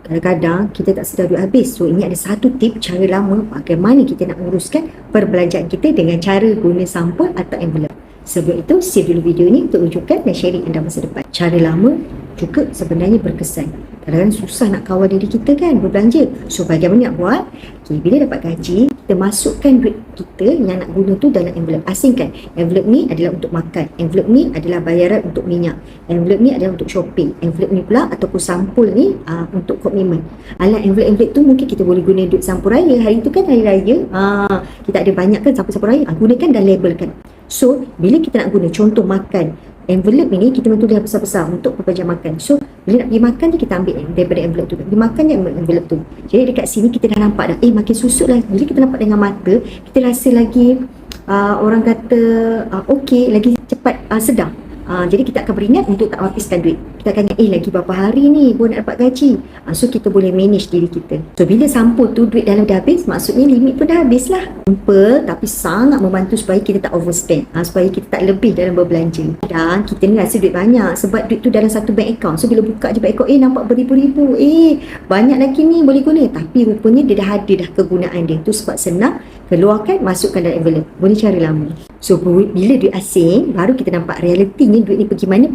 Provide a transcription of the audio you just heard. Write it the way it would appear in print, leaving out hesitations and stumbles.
kadang-kadang kita tak sedar duit habis. So ini ada satu tip cara lama bagaimana kita nak uruskan perbelanjaan kita dengan cara guna sampul atau envelope. Sebelum itu, save dulu video ni untuk wujudkan dan sharing anda masa depan. Cara lama juga sebenarnya berkesan. Kadang-kadang susah nak kawal diri kita kan berbelanja. So bagaimana nak buat? Bila dapat gaji, kita masukkan duit kita yang nak guna tu dalam envelope. Asingkan. Envelope ni adalah untuk makan. Envelope ni adalah bayaran untuk minyak. Envelope ni adalah untuk shopping. Envelope ni pula ataupun sampul ni untuk komitmen. Alah, envelope tu mungkin kita boleh guna duit sampul raya. Hari tu kan hari raya. Kita ada banyak kan sampul-sampul raya. Gunakan dan labelkan. So, bila kita nak guna, contoh makan, envelope ini kita tulis besar-besar untuk perbelanjaan makan. So, bila nak pergi makan je kita ambil daripada envelope tu. Pergi makan je ambil envelope tu. Jadi dekat sini kita dah nampak dah, makin susut lah. Bila kita nampak dengan mata, kita rasa lagi, orang kata, okey, lagi cepat sedar. Jadi kita akan beringat untuk tak habiskan duit. Kita akan ingat, lagi berapa hari ni baru nak dapat gaji. So kita boleh manage diri kita. So bila sampul tu duit dalam dah habis, maksudnya limit pun dah habis lah. Simple tapi sangat membantu supaya kita tak overspend, supaya kita tak lebih dalam berbelanja. Dan kita ni rasa duit banyak sebab duit tu dalam satu bank account. So bila buka je bank account, nampak beribu-ribu, banyak lagi ni boleh guna. Tapi rupanya dia dah ada dah kegunaan dia. Tu sebab senang, keluarkan, masukkan dalam envelope. Boleh cara lama. So bila duit asing, baru kita nampak realitinya duit ni pergi mana.